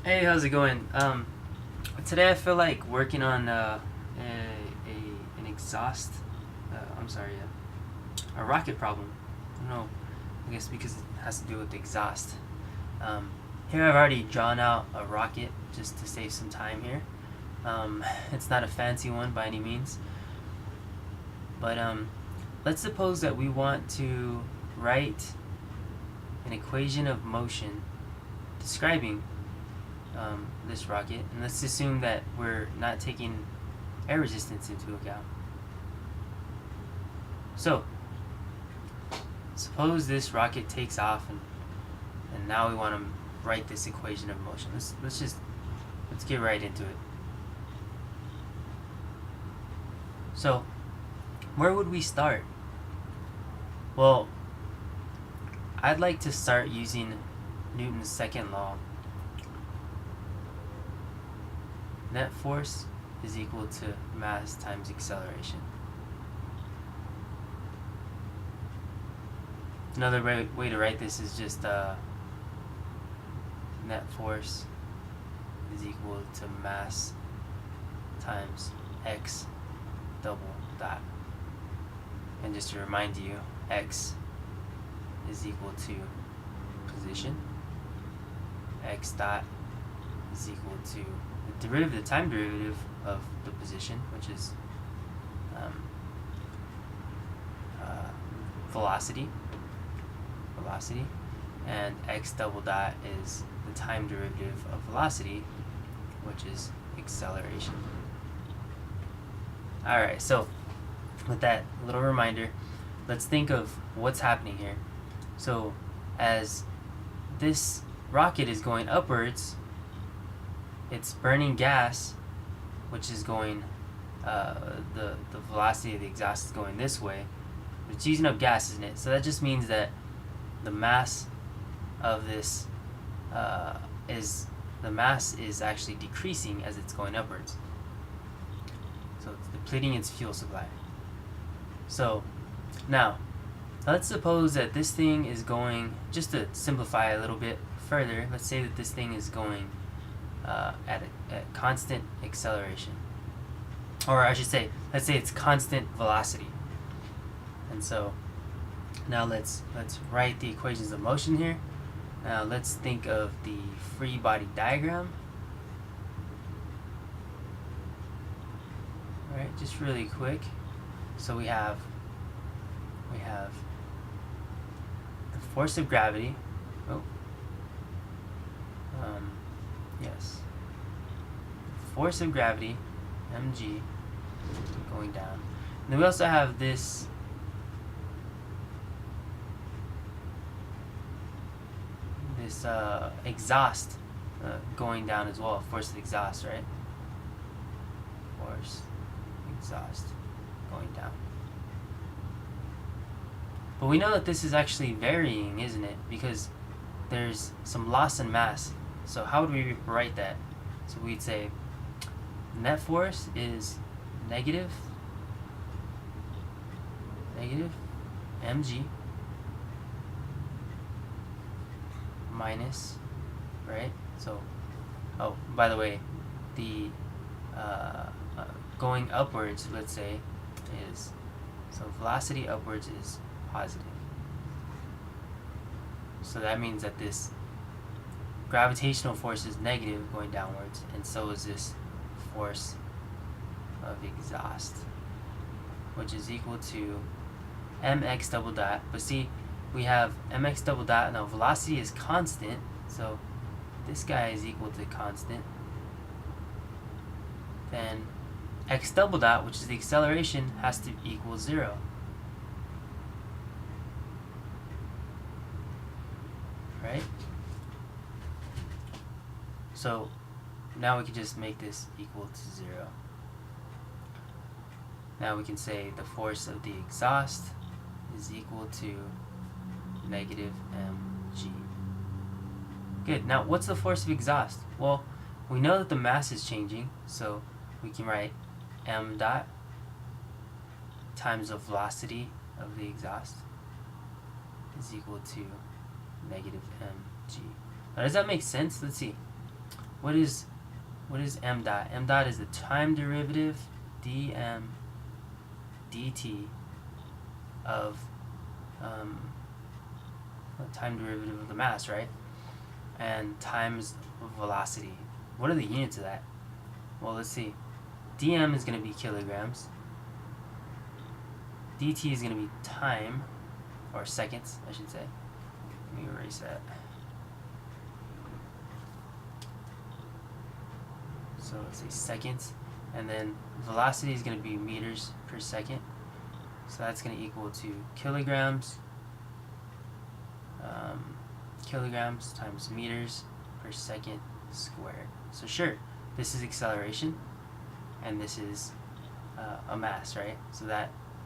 Hey, how's it going? Today I feel like working on an exhaust. I'm sorry, a rocket problem. I don't know. I guess because it has to do with the exhaust. Um, Here I've already drawn out a rocket just to save some time here. It's not a fancy one by any means, but let's suppose that we want to write an equation of motion describing this rocket, and let's assume that we're not taking air resistance into account. So, suppose this rocket takes off, and now we want to write this equation of motion. Let's get right into it. So, where would we start? Well, I'd like to start using Newton's second law. Net force is equal to mass times acceleration. Another way to write this is just net force is equal to mass times x double dot. And just to remind you, x is equal to position, x dot is equal to the time derivative of the position, which is velocity, and x double dot is the time derivative of velocity, which is acceleration. Alright, so with that little reminder, let's think of what's happening here. So as this rocket is going upwards, it's burning gas, which is going, the velocity of the exhaust is going this way. It's using up gas, isn't it? So that just means that the mass of this is actually decreasing as it's going upwards. So it's depleting its fuel supply. So now, let's suppose that this thing is going, just to simplify a little bit further, let's say that this thing is going at constant acceleration. Or I should say, let's say it's constant velocity. And so now let's write the equations of motion here. Now let's think of the free body diagram. Alright, just really quick. So we have the force of gravity. Yes. Force of gravity, mg, going down. And then we also have this exhaust going down as well. Force of exhaust, right? Force exhaust going down. But we know that this is actually varying, isn't it? Because there's some loss in mass. So how would we write that? So we'd say net force is negative mg minus, right? So, oh, by the way, the going upwards, let's say, is, so velocity upwards is positive. So that means that this gravitational force is negative going downwards, and so is this force of exhaust, which is equal to mx double dot. But see, we have mx double dot. Now velocity is constant, so this guy is equal to constant. Then x double dot, which is the acceleration, has to equal 0. Right? So now we can just make this equal to 0. Now we can say the force of the exhaust is equal to negative mg. Good. Now what's the force of exhaust? Well, we know that the mass is changing, so we can write m dot times the velocity of the exhaust is equal to negative mg. Now, does that make sense? Let's see. what is m dot? M dot is the time derivative dm dt of time derivative of the mass, right? And times velocity. What are the units of that? Well, let's see. dm is going to be kilograms. dt is going to be time, or seconds, I should say. Let me erase that. So let's say seconds. And then velocity is going to be meters per second. So that's going to equal to kilograms. Kilograms times meters per second squared. So sure, this is acceleration, and this is a mass, right? So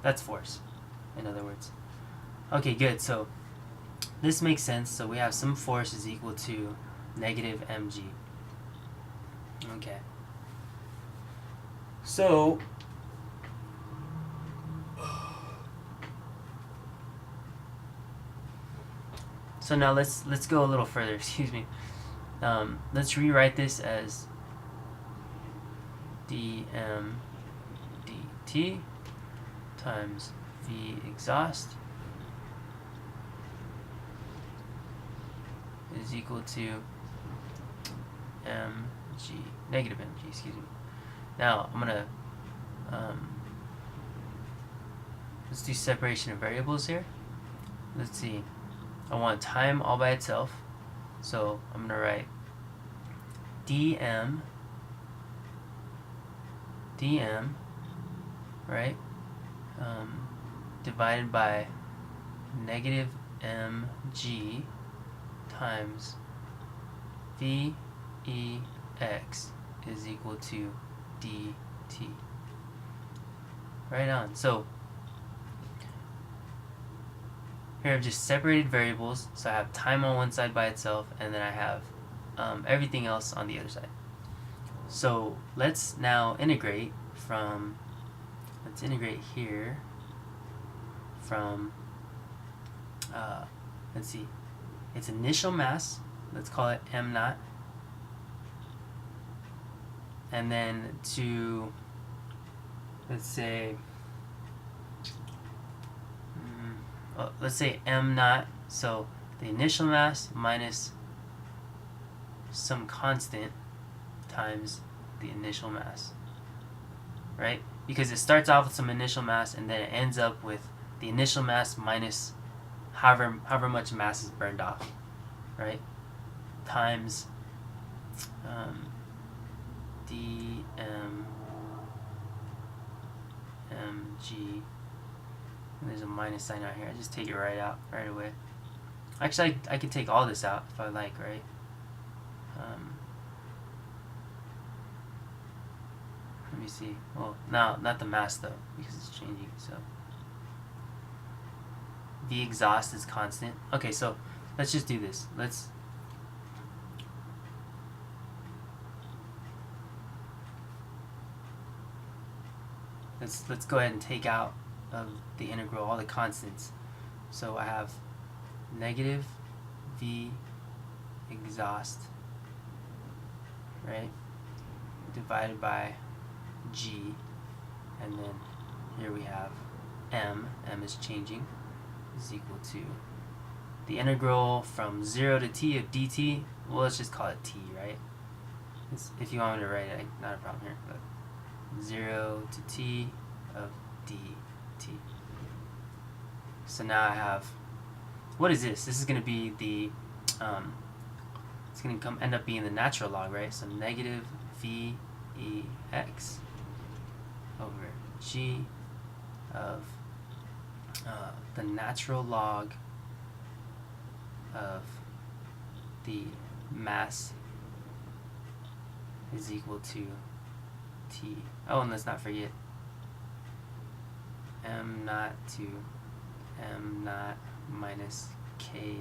that's force, in other words. Okay, good. So this makes sense. So we have some force is equal to negative mg. Okay. So now let's go a little further. Excuse me. Let's rewrite this as dm dt times v exhaust is equal to mg, negative mg, excuse me. Now I'm gonna let's do separation of variables here. Let's see. I want time all by itself, so I'm gonna write dm, right, divided by negative mg times v e x is equal to dt. Right on. So here I've just separated variables, so I have time on one side by itself, and then I have everything else on the other side. So let's now integrate from, let's integrate here from, let's see, its initial mass, let's call it m naught, and then to, let's say, let's say m naught, so the initial mass minus some constant times the initial mass, right? Because it starts off with some initial mass and then it ends up with the initial mass minus however much mass is burned off, right? Times dm mg. And there's a minus sign out here. I just take it right away. Actually, I could take all this out if I like, right? Let me see. Well, no, not the mass though, because it's changing. So the exhaust is constant. Okay, so let's just do this. Let's go ahead and take out of the integral all the constants. So I have negative v exhaust, right, divided by g, and then here we have m is changing, is equal to the integral from 0 to t of dt. Well, let's just call it t, right? If you want me to write it, not a problem here, but 0 to t of dt. So now I have, what is this? This is going to be the, it's going to end up being the natural log, right? So negative v e x over g of the natural log of the mass is equal to t. Oh, and let's not forget m naught to m naught minus k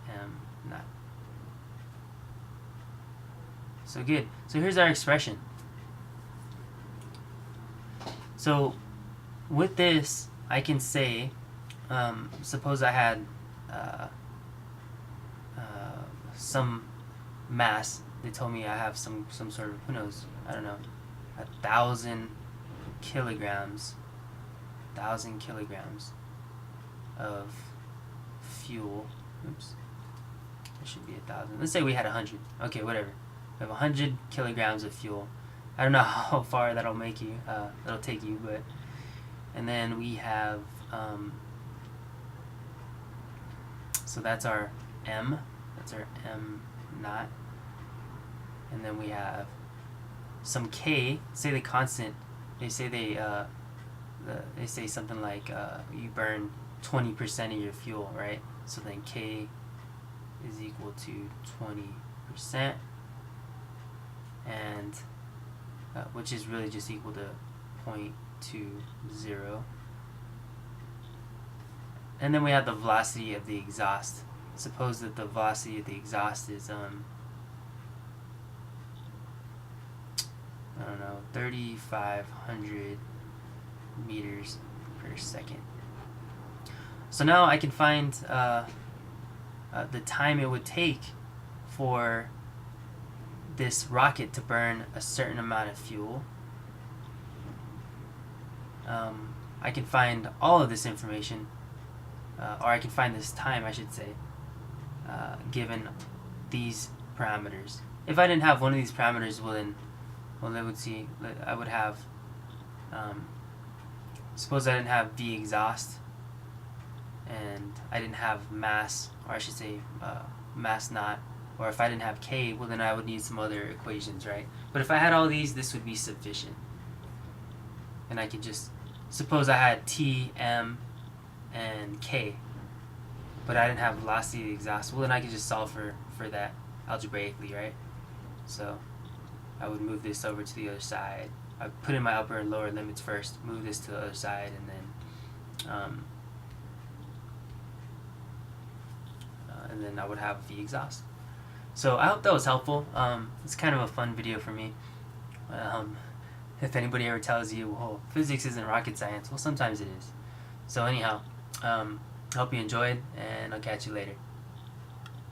m naught. So good. So here's our expression. So with this, I can say, suppose I had some mass. They told me I have some sort of, who knows, I don't know, 1,000 kilograms, 1,000 kilograms of fuel. Oops, it should be 1,000. Let's say we had 100. Okay, whatever. We have 100 kilograms of fuel. I don't know how far that'll make you. That'll take you, but. And then we have. So that's our M. That's our M naught. And then we have some K. Say the constant. They say they say something like you burn 20% of your fuel, right? So then K is equal to 20%, and which is really just equal to 0.20. And then we have the velocity of the exhaust. Suppose that the velocity of the exhaust is I don't know, 3,500 meters per second. So now I can find the time it would take for this rocket to burn a certain amount of fuel. I can find all of this information, or I can find this time, I should say, given these parameters. If I didn't have one of these parameters, I would have, suppose I didn't have V exhaust, and I didn't have mass, or I should say mass naught, or if I didn't have K, well then I would need some other equations, right? But if I had all these, this would be sufficient. And I could just, suppose I had T, M, and K, but I didn't have velocity of the exhaust, well then I could just solve for that algebraically, right? So I would move this over to the other side. I put in my upper and lower limits first, move this to the other side, and then I would have the exhaust. So I hope that was helpful. It's kind of a fun video for me. If anybody ever tells you, well, physics isn't rocket science, well, sometimes it is. So anyhow, hope you enjoyed, and I'll catch you later.